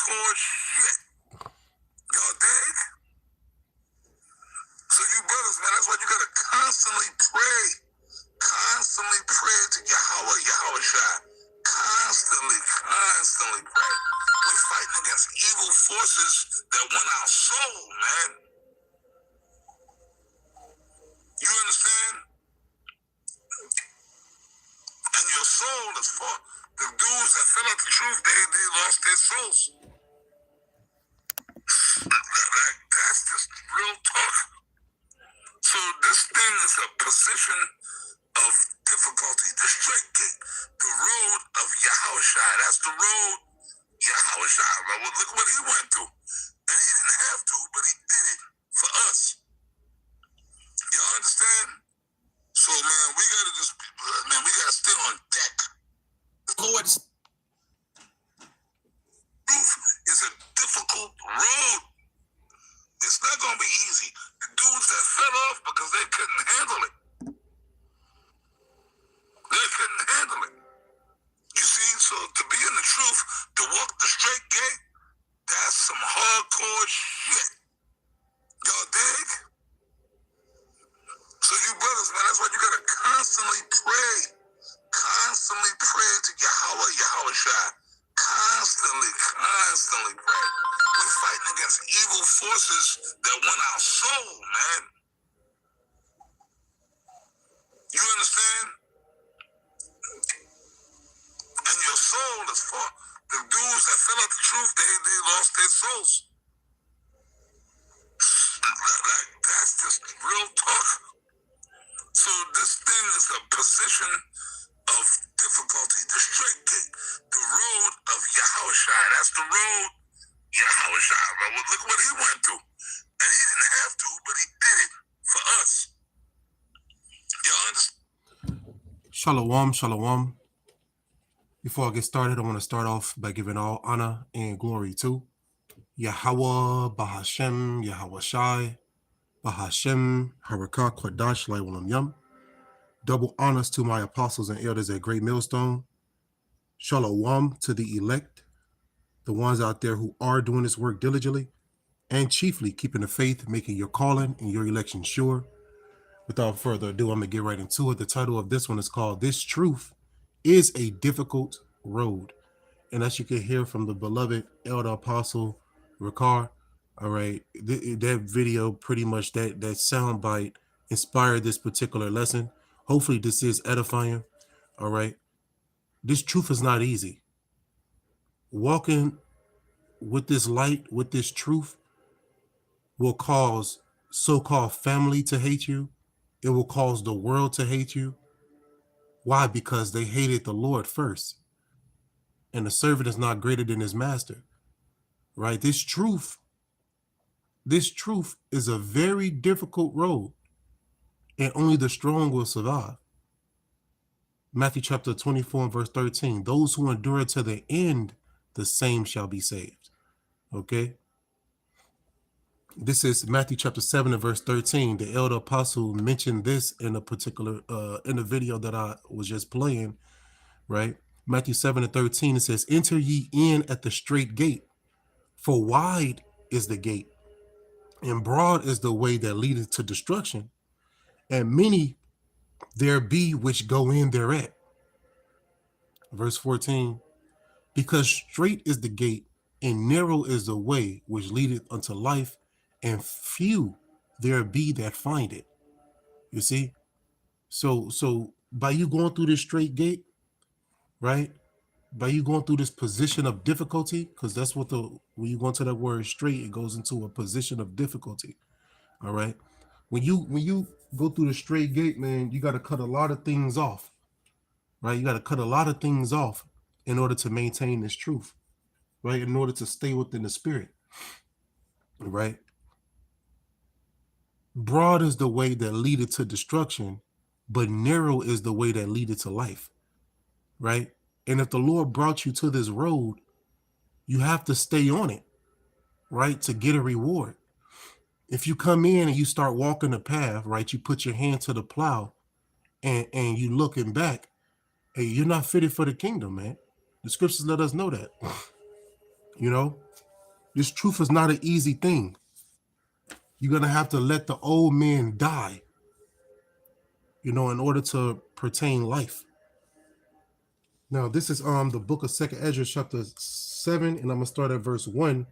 hardcore shit. Y'all dig? So you brothers, man, that's why you gotta constantly pray. Constantly pray to Yahweh, Yahweh Shai. Constantly pray. We're fighting against evil forces that want our soul, man. You understand? And your soul is for the dudes that fell out the truth, they lost their souls. That's just real talk. So this thing is a position of difficulty, the straight gate, the road of Yahushua. That's the road Yahushua. Look what he went through. And he didn't have to, but he did it for us. Y'all understand? So, man, we gotta just, man, we gotta stay on deck. The Lord's truth is a difficult road. It's not gonna be easy. The dudes that fell off because they couldn't handle it. They couldn't handle it. You see, so to be in the truth, to walk the straight gate, that's some hardcore shit. Y'all dig? So you brothers, man, that's why you gotta constantly pray. Constantly pray to Yahweh, Yahweh Shai. Constantly pray. We're fighting against evil forces that want our soul, man. You understand? And your soul is for the dudes that fell out the truth, they lost their souls. That's just real talk. So this thing is a position of difficulty, the straight gate, the road of Yahushua. That's the road Yahushua. Look what he went through. And he didn't have to, but he did it for us. Y'all understand? Shalom, shalom. Before I get started, I want to start off by giving all honor and glory to Yahweh, Bahashem, Yahweh Shai, Bahashem, Harakah, Kodash, Laiwalam Yam. Double honors to my apostles and elders at Great Millstone. Shalom to the elect, the ones out there who are doing this work diligently, and chiefly keeping the faith, making your calling and your election sure. Without further ado, I'm going to get right into it. The title of this one is called This Truth is a Difficult Road. And as you can hear from the beloved elder apostle Ricard, all right, that video, pretty much that sound bite inspired this particular lesson. Hopefully this is edifying. All right. This truth is not easy. Walking with this light, with this truth, will cause so-called family to hate you. It will cause the world to hate you. Why? Because they hated the Lord first. And the servant is not greater than his master. Right? This truth is a very difficult road. And only the strong will survive. Matthew chapter 24 and verse 13. Those who endure to the end, the same shall be saved. Okay? This is Matthew chapter 7 and verse 13. The elder apostle mentioned this in a particular, in the video that I was just playing, right? Matthew 7 and 13, it says, enter ye in at the straight gate, for wide is the gate, and broad is the way that leadeth to destruction, and many there be which go in thereat. Verse 14, because straight is the gate, and narrow is the way which leadeth unto life, and few there be that find it. You see? So by you going through this straight gate, right? By you going through this position of difficulty, because that's what when you go into that word straight, it goes into a position of difficulty. All right. When you go through the straight gate, man, you got to cut a lot of things off. Right? You got to cut a lot of things off in order to maintain this truth. Right? In order to stay within the spirit. Right? Broad is the way that leadeth to destruction, but narrow is the way that leadeth to life. Right? And if the Lord brought you to this road, you have to stay on it, right, to get a reward. If you come in and you start walking the path, right, you put your hand to the plow and you looking back, hey, you're not fitted for the kingdom, man. The scriptures let us know that, you know. This truth is not an easy thing. You're going to have to let the old man die, in order to pertain life. Now, this is the book of 2nd Ezra, chapter 7, and I'm going to start at verse 1.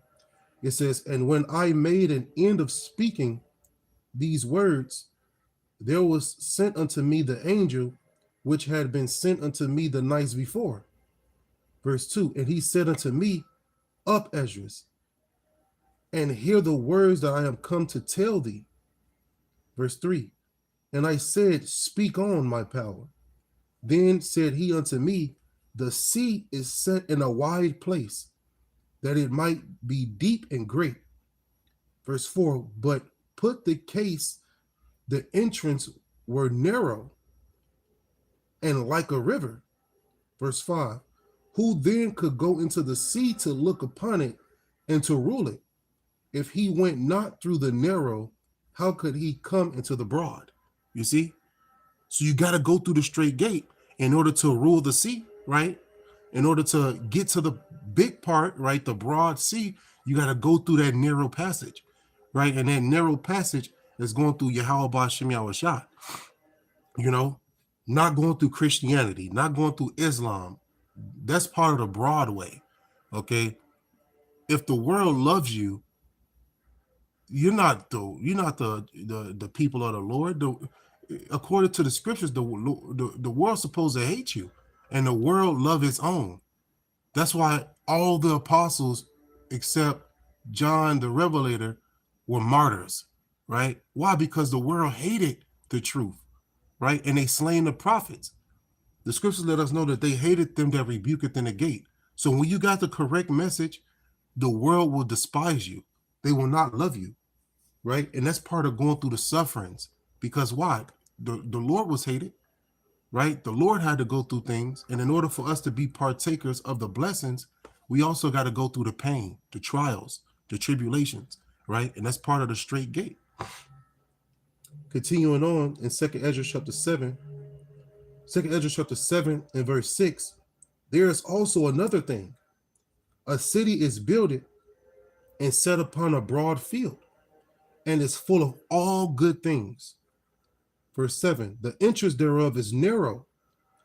It says, "And when I made an end of speaking these words, there was sent unto me the angel which had been sent unto me the nights before." Verse 2, "And he said unto me, Up, Esdras, and hear the words that I am come to tell thee." Verse 3, "And I said, Speak on, my power. Then said he unto me, The sea is set in a wide place, that it might be deep and great." Verse 4, "But put the case, the entrance were narrow and like a river." Verse 5, "Who then could go into the sea to look upon it and to rule it? If he went not through the narrow, how could he come into the broad?" You see? So you got to go through the straight gate in order to rule the sea, right? In order to get to the big part, right, the broad sea, you got to go through that narrow passage, right? And that narrow passage is going through Yahweh Ba'ashem Yahushua, not going through Christianity, not going through Islam. That's part of the broad way, okay? If the world loves you, you're not the people of the Lord. According to the scriptures, the world's supposed to hate you, and the world love its own. That's why all the apostles, except John the Revelator, were martyrs, right? Why? Because the world hated the truth, right? And they slain the prophets. The scriptures let us know that they hated them that rebuketh in the gate. So when you got the correct message, the world will despise you. They will not love you, right? And that's part of going through the sufferings. Because why? The Lord was hated, right? The Lord had to go through things. And in order for us to be partakers of the blessings, we also got to go through the pain, the trials, the tribulations, right? And that's part of the straight gate. Continuing on in 2nd Ezra chapter 7, 2nd Ezra chapter 7 and verse 6, "There is also another thing. A city is builded and set upon a broad field, and is full of all good things." Verse 7, "The entrance thereof is narrow,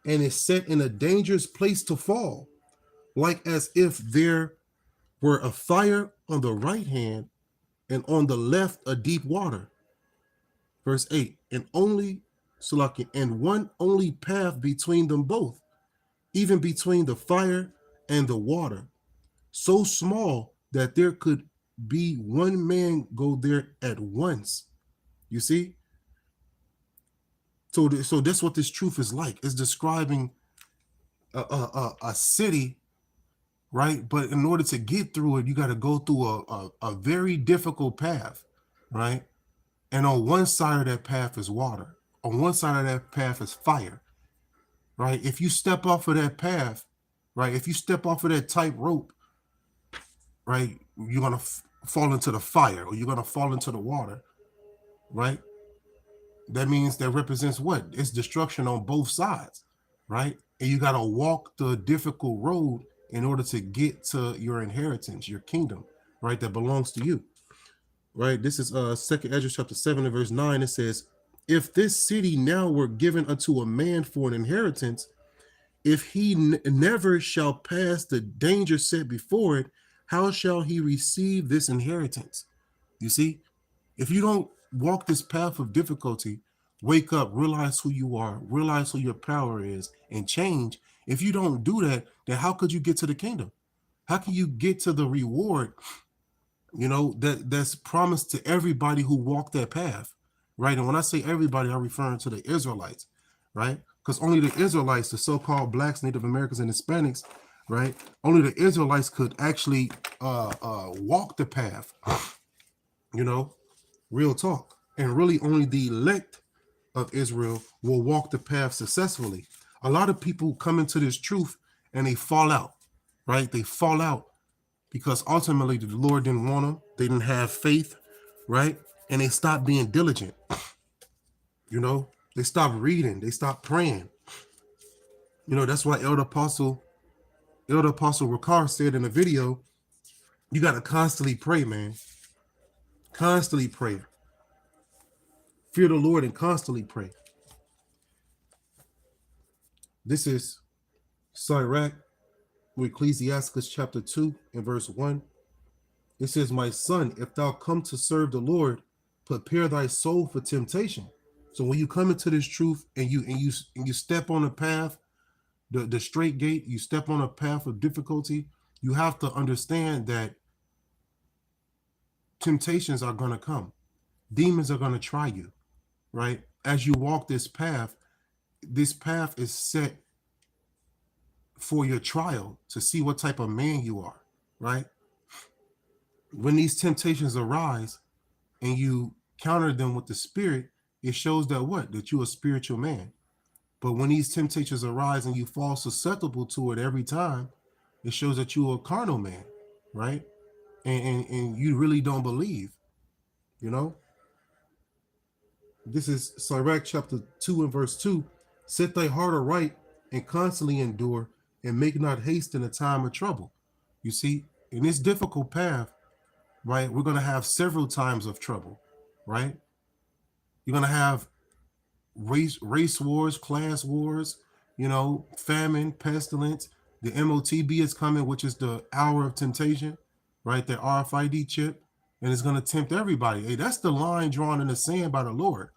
and is set in a dangerous place to fall, like as if there were a fire on the right hand, and on the left a deep water." Verse 8, "And one only path between them both, even between the fire and the water, so small that there could be one man go there at once." You see? So that's what this truth is like. It's describing a city, right? But in order to get through it, you got to go through a very difficult path, right? And on one side of that path is water. On one side of that path is fire, right? If you step off of that path, right? If you step off of that tight rope, right, you're going to fall into the fire, or you're going to fall into the water, right? That means that represents what? It's destruction on both sides, right? And you got to walk the difficult road in order to get to your inheritance, your kingdom, right? That belongs to you, right? This is 2nd Ezra chapter 7 and verse 9. It says, "If this city now were given unto a man for an inheritance, if he never shall pass the danger set before it, how shall he receive this inheritance?" You see, if you don't walk this path of difficulty, wake up, realize who you are, realize who your power is, and change. If you don't do that, then how could you get to the kingdom? How can you get to the reward, that's promised to everybody who walked that path, right? And when I say everybody, I'm referring to the Israelites, right? Because only the Israelites, the so-called blacks, Native Americans, and Hispanics, right? Only the Israelites could actually walk the path, real talk. And really only the elect of Israel will walk the path successfully. A lot of people come into this truth and they fall out, right? They fall out because ultimately the Lord didn't want them. They didn't have faith, right? And they stopped being diligent. They stopped reading. They stopped praying. That's why Elder Apostle Ricard said in a video, You got to constantly pray, man. Constantly pray. Fear the Lord and constantly pray. This is Sirach with Ecclesiastes chapter 2 and verse 1. It says, my son, if thou come to serve the Lord, prepare thy soul for temptation. So when you come into this truth and you step on a path, the straight gate, you step on a path of difficulty, you have to understand that temptations are going to come. Demons are going to try you, right? As you walk this path is set for your trial to see what type of man you are, right? When these temptations arise and you counter them with the spirit, it shows that what? That you're a spiritual man. But when these temptations arise and you fall susceptible to it every time, it shows that you're a carnal man, right? And you really don't believe, you know? This is Sirach chapter 2 and verse 2. Set thy heart aright and constantly endure, and make not haste in a time of trouble. You see, in this difficult path, right, we're going to have several times of trouble, right? You're going to have race wars, class wars, famine, pestilence. The MOTB is coming, which is the hour of temptation, right? The RFID chip, and it's going to tempt everybody. Hey, that's the line drawn in the sand by the Lord.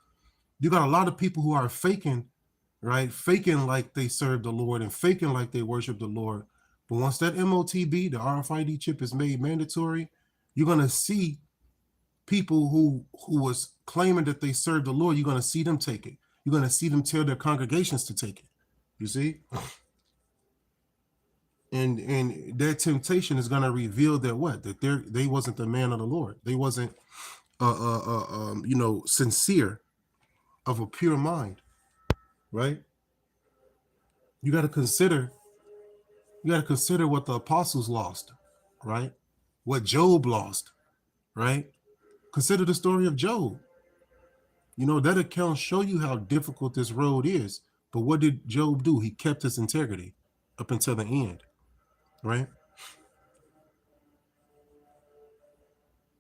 You got a lot of people who are faking, right? Faking like they serve the Lord and faking like they worship the Lord. But once that MOTB, the RFID chip, is made mandatory, you're going to see people who was claiming that they serve the Lord, you're going to see them take it. You're going to see them tell their congregations to take it. You see? And their temptation is going to reveal that what? That they wasn't the man of the Lord. They wasn't sincere, of a pure mind, right? You got to consider what the apostles lost, right? What Job lost, right? Consider the story of Job. That account show you how difficult this road is. But what did Job do? He kept his integrity up until the end, right?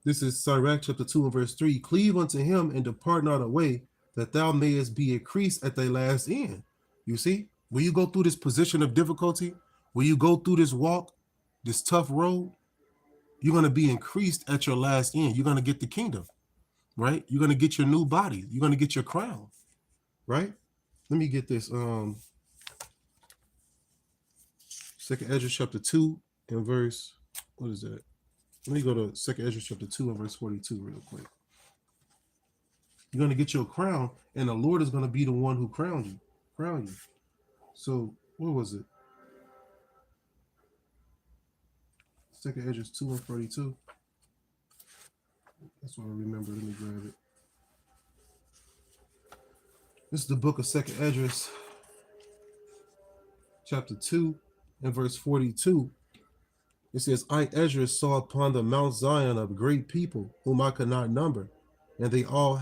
This is Sirach chapter 2 and verse 3. Cleave unto him and depart not away, that thou mayest be increased at thy last end. You see, when you go through this position of difficulty, when you go through this walk, this tough road, you're going to be increased at your last end. You're going to get the kingdom, right? You're going to get your new body. You're going to get your crown, right? Let me get this. Second Ezra chapter 2 and verse, what is that? Let me go to Second Ezra chapter 2 and verse 42 real quick. You're going to get your crown, and the Lord is going to be the one who crown you. So, what was it? Second Ezra 2 and 42. That's what I remember. Let me grab it. This is the book of Second Ezra, chapter 2 and verse 42. It says, I, Ezra, saw upon the Mount Zion a great people, whom I could not number, and they all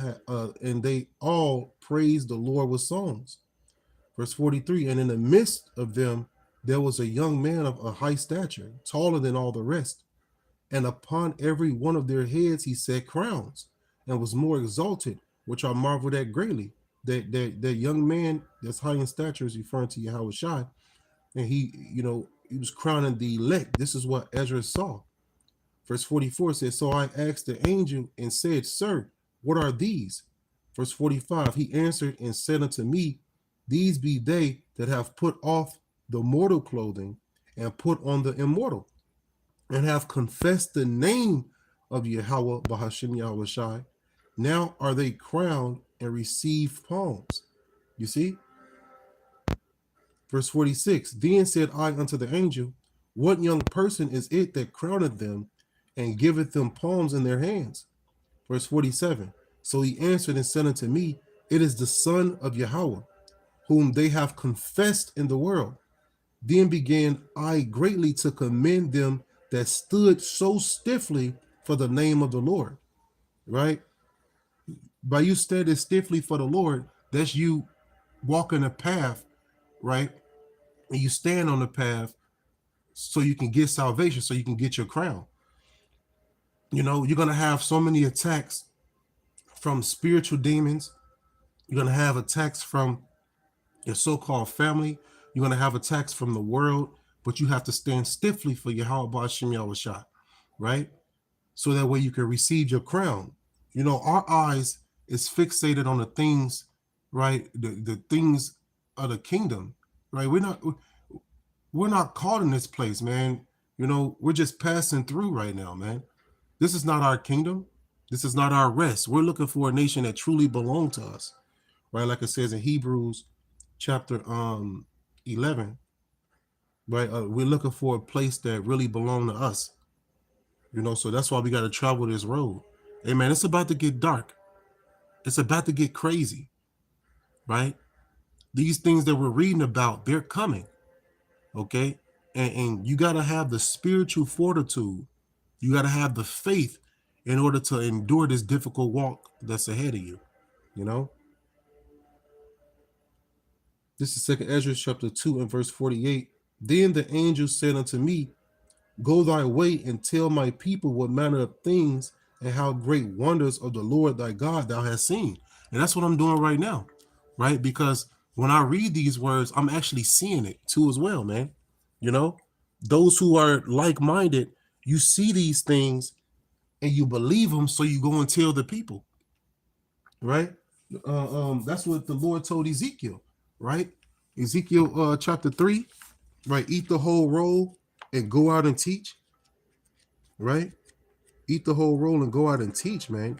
praised the Lord with songs. Verse 43, and in the midst of them there was a young man of a high stature, taller than all the rest, and upon every one of their heads he set crowns, and was more exalted, which I marveled at greatly. That young man that's high in stature is referring to Yahushua, and he was crowning the elect. This is what Ezra saw. Verse 44 says, so I asked the angel and said, sir, what are these? Verse 45, he answered and said unto me, these be they that have put off the mortal clothing and put on the immortal, and have confessed the name of Yahweh Bahashem Yahushai. Now are they crowned and receive palms. You see? Verse 46, then said I unto the angel, what young person is it that crowneth them and giveth them palms in their hands? Verse 47, so he answered and said unto me, it is the Son of Yahweh, whom they have confessed in the world. Then began I greatly to commend them that stood so stiffly for the name of the Lord. Right? By you standing stiffly for the Lord, that's you walking a path, right? And you stand on the path so you can get salvation, so you can get your crown. You know, you're going to have so many attacks from spiritual demons. You're going to have attacks from your so-called family. You're going to have attacks from the world, but you have to stand stiffly for Yahweh Ba'ashem Yahushua, right? So that way you can receive your crown. You know, our eyes is fixated on the things, right? The things of the kingdom, right? We're not caught in this place, man. You know, we're just passing through right now, man. This is not our kingdom. This is not our rest. We're looking for a nation that truly belongs to us, right? Like it says in Hebrews chapter 11, right? We're looking for a place that really belongs to us, you know. So that's why we got to travel this road. Hey, man, it's about to get dark. It's about to get crazy, right? These things that we're reading about, they're coming, okay? And you got to have the spiritual fortitude. You got to have the faith in order to endure this difficult walk that's ahead of you, you know? This is 2nd Ezra chapter 2 and verse 48. Then the angel said unto me, Go thy way and tell my people what manner of things and how great wonders of the Lord thy God thou hast seen. And that's what I'm doing right now, right? Because when I read these words, I'm actually seeing it too as well, man. You know, those who are like-minded, you see these things and you believe them, so you go and tell the people, right? That's what the Lord told Ezekiel, right? Ezekiel chapter 3, right? Eat the whole roll and go out and teach, right? Eat the whole roll and go out and teach, man.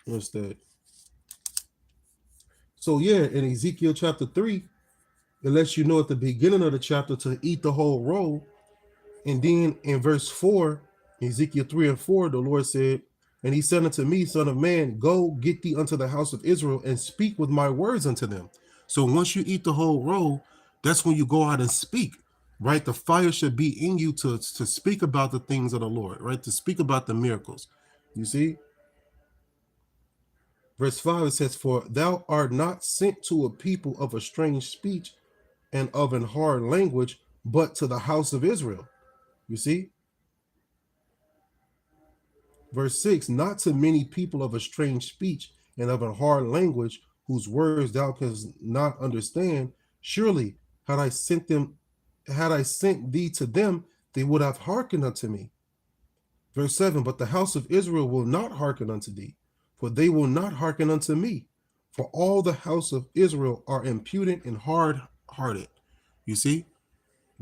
What's that? So yeah, in Ezekiel chapter 3, it lets you know at the beginning of the chapter to eat the whole roll. And then in verse 4, Ezekiel 3 and 4, the Lord said, And he said unto me, Son of man, go get thee unto the house of Israel and speak with my words unto them. So once you eat the whole roll, that's when you go out and speak, right? The fire should be in you to speak about the things of the Lord, right? To speak about the miracles. You see? Verse 5, it says, For thou art not sent to a people of a strange speech and of an hard language, but to the house of Israel. You see? Verse 6, Not to many people of a strange speech and of a hard language, whose words thou canst not understand. Surely, had I sent thee to them, they would have hearkened unto me. Verse 7, But the house of Israel will not hearken unto thee, for they will not hearken unto me. For all the house of Israel are impudent and hard-hearted. You see?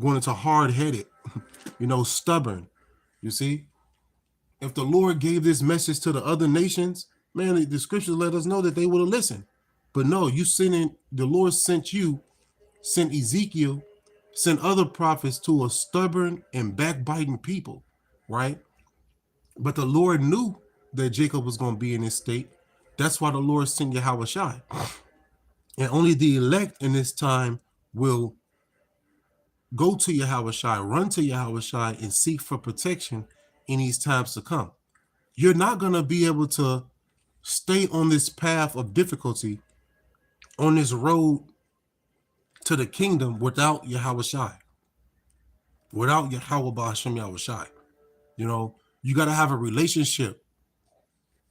Going into hard-headed, stubborn. You see? If the Lord gave this message to the other nations, man, the scriptures let us know that they would have listened. But no, the Lord sent Ezekiel, sent other prophets to a stubborn and backbiting people, right? But the Lord knew that Jacob was going to be in this state. That's why the Lord sent Yahushua. And only the elect in this time will go to Yahushua, run to Yahushua, and seek for protection in these times to come. You're not going to be able to stay on this path of difficulty, on this road to the kingdom without Yahushua, without Yahweh Ba'ashem Yahushua. You got to have a relationship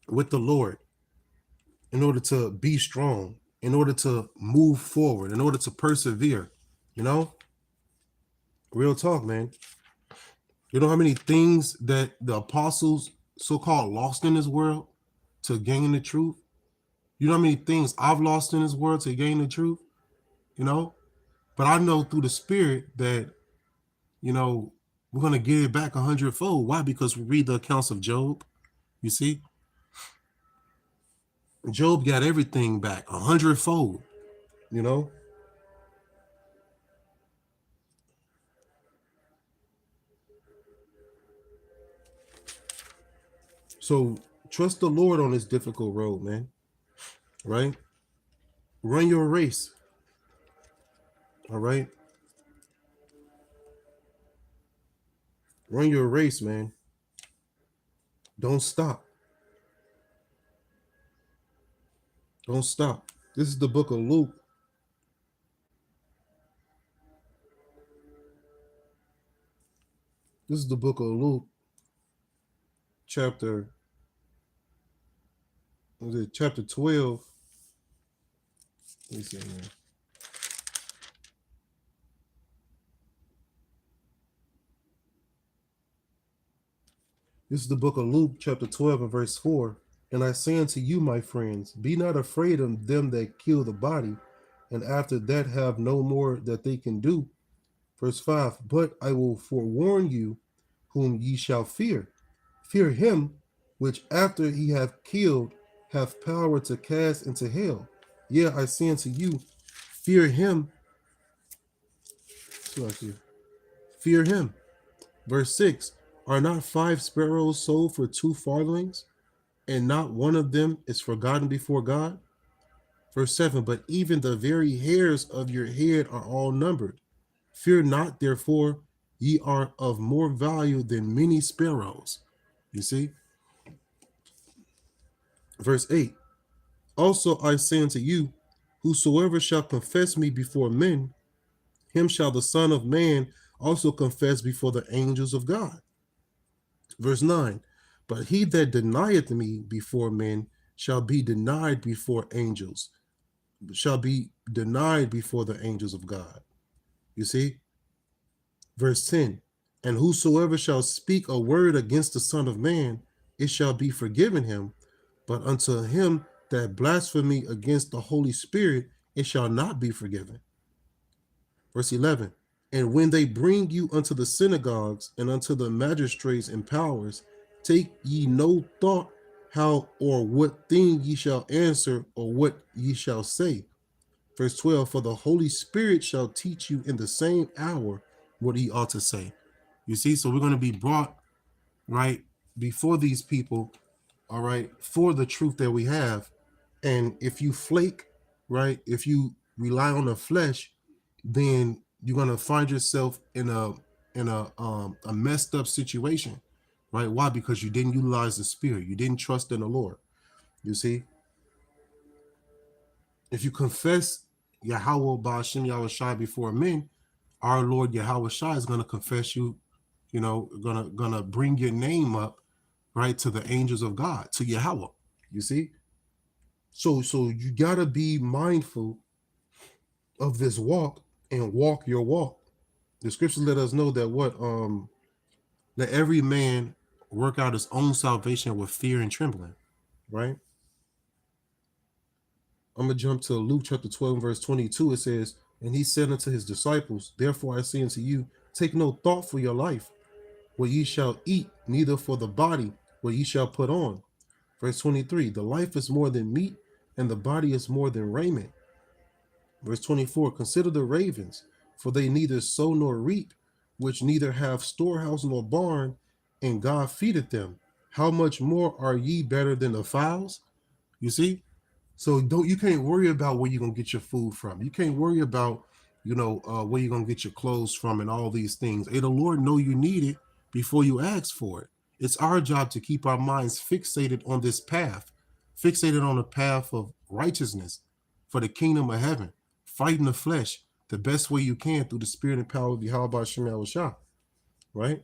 with the Lord in order to be strong, in order to move forward, in order to persevere. Real talk, man. You know how many things that the apostles so-called lost in this world to gain the truth? You know how many things I've lost in this world to gain the truth? But I know through the Spirit that, we're going to get it back 100-fold. Why? Because we read the accounts of Job. You see? Job got everything back 100-fold, So trust the Lord on this difficult road, man. Right? Run your race. All right? Run your race, man. Don't stop. Don't stop. This is the book of Luke. This is the book of Luke, chapter, was it chapter 12? Let me see here. This is the book of Luke, chapter 12, and verse 4. And I say unto you, my friends, be not afraid of them that kill the body, and after that have no more that they can do. Verse 5. But I will forewarn you whom ye shall fear. Fear him which after he hath killed hath power to cast into hell. Yeah, I say unto you, fear him. Fear him. Verse 6. Are not 5 sparrows sold for 2 farthings, and not one of them is forgotten before God? Verse 7. But even the very hairs of your head are all numbered. Fear not, therefore, ye are of more value than many sparrows. You see? Verse 8. Also I say unto you, whosoever shall confess me before men, him shall the Son of Man also confess before the angels of God. Verse 9. But he that denieth me before men shall be denied before angels, shall be denied before the angels of God. You see? Verse 10. And whosoever shall speak a word against the Son of Man, it shall be forgiven him. But unto him that blasphemy against the Holy Spirit, it shall not be forgiven. Verse 11. And when they bring you unto the synagogues and unto the magistrates and powers, take ye no thought how or what thing ye shall answer or what ye shall say. Verse 12. For the Holy Spirit shall teach you in the same hour what ye ought to say. You see, so we're going to be brought right before these people, all right, for the truth that we have. And if you flake, right, if you rely on the flesh, then you're going to find yourself in a messed up situation, right? Why? Because you didn't utilize the Spirit. You didn't trust in the Lord. You see, if you confess Yahweh Ba'ashem Yahushai before men, our Lord Yahweh Shai is going to confess you, you know, gonna bring your name up, right, to the angels of God, to Yahweh. You see, so you gotta be mindful of this walk and walk your walk. The scriptures let us know that let every man work out his own salvation with fear and trembling, right? I'm gonna jump to Luke chapter 12, verse 22. It says, and he said unto his disciples, therefore I say unto you, take no thought for your life, what ye shall eat, neither for the body, what ye shall put on. Verse 23, the life is more than meat, and the body is more than raiment. Verse 24, consider the ravens, for they neither sow nor reap, which neither have storehouse nor barn, and God feedeth them. How much more are ye better than the fowls? You see? So you can't worry about where you're gonna get your food from. You can't worry about, where you're gonna get your clothes from and all these things. Hey, the Lord know you need it before you ask for it. It's our job to keep our minds fixated on this path, fixated on the path of righteousness for the kingdom of heaven, fighting the flesh the best way you can through the spirit and power of Yahweh Shem Yahushua, right?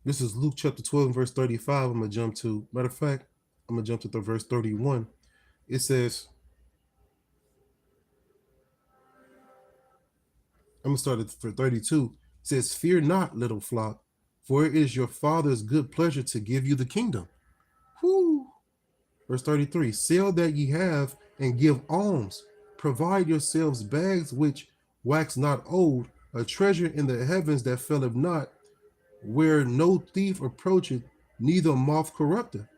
This is Luke chapter 12, verse 35. I'm going to jump to, matter of fact, I'm going to jump to the verse 31. It says, I'm going to start at for 32. It says, fear not, little flock, for it is your Father's good pleasure to give you the kingdom. Whoo! Verse 33, sell that ye have and give alms. Provide yourselves bags which wax not old, a treasure in the heavens that faileth not, where no thief approacheth, neither moth corrupteth.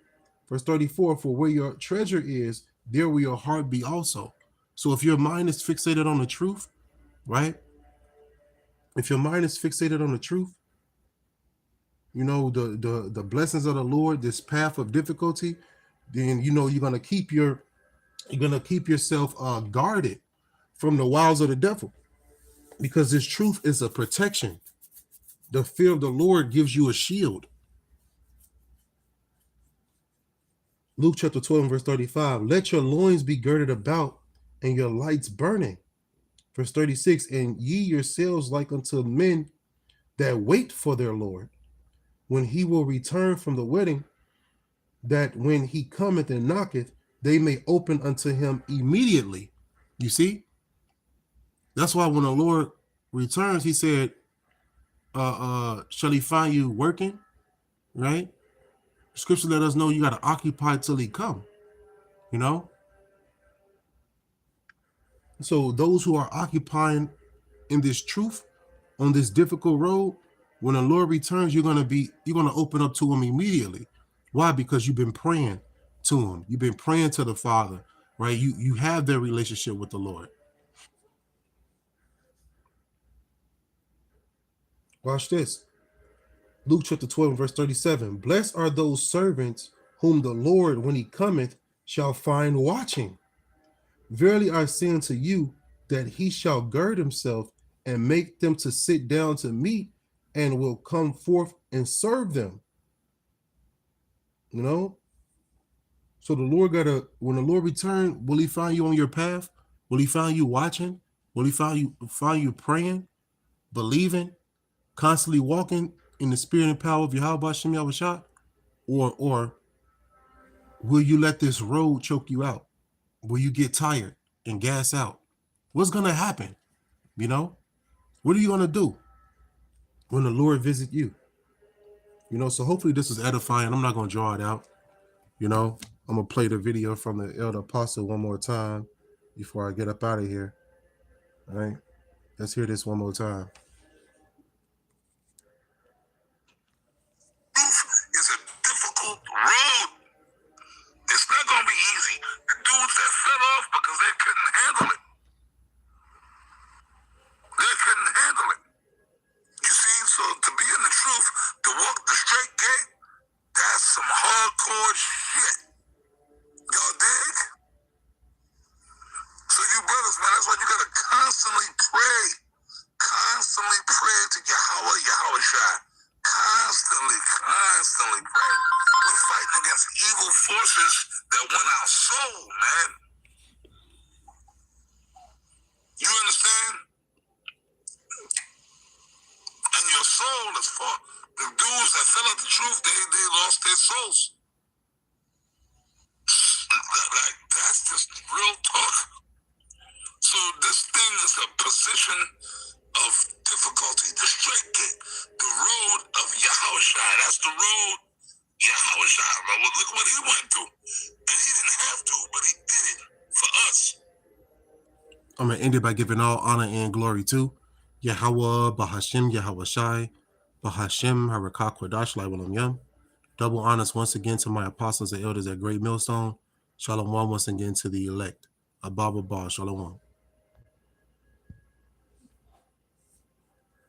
Verse 34, for where your treasure is, there will your heart be also. So if your mind is fixated on the truth, right? If your mind is fixated on the truth, the blessings of the Lord, this path of difficulty, then you're gonna keep yourself guarded from the wiles of the devil, because this truth is a protection. The fear of the Lord gives you a shield. Luke chapter 12, verse 35. Let your loins be girded about and your lights burning. Verse 36, and ye yourselves like unto men that wait for their Lord, when he will return from the wedding, that when he cometh and knocketh, they may open unto him immediately. You see? That's why when the Lord returns, he said, shall he find you working? Right? Scripture let us know you got to occupy till he come. You know? So those who are occupying in this truth on this difficult road, when the Lord returns, you're gonna open up to him immediately. Why? Because you've been praying to him. You've been praying to the Father, right? You have that relationship with the Lord. Watch this. Luke chapter 12, verse 37. Blessed are those servants whom the Lord, when he cometh, shall find watching. Verily I say unto you, that he shall gird himself and make them to sit down to meat, and will come forth and serve them. You know? So the Lord when the Lord return, will he find you on your path? Will he find you watching? Will he find you praying, believing, constantly walking in the spirit and power of Yahweh Shem Yahushua? Or will you let this road choke you out? Will you get tired and gas out? What's gonna happen? You know? What are you gonna do when the Lord visit you? You know, so hopefully this is edifying. I'm not gonna draw it out. You know, I'm gonna play the video from the Elder Apostle one more time before I get up out of here. All right, let's hear this one more time. It's a difficult road. It's not gonna be easy. The dudes that fell off because they couldn't handle it. They couldn't handle it. You see, so to be in the truth, to walk the straight gate, that's some hardcore shit. Y'all dig? So you brothers, man, that's why you gotta constantly pray. Constantly pray to Yahweh Shai. Constantly pray. We're fighting against evil forces that want our soul, man. You understand? And your soul is for the dudes that fell out the truth, they lost their souls. Like, that's just real talk. So this thing is a position of difficulty, the straight gate, the road of Yahushua. That's the road Yahushua. Look what he went through. And he didn't have to, but he did it for us. I'm going to end it by giving all honor and glory to Yahweh, Bahashim, Yahweh Shai, Bahashim, Harakah Kodash, Lai Yam. Double honors once again to my apostles and elders at Great Millstone. Shalom once again to the elect. Abba Ba, Shalom.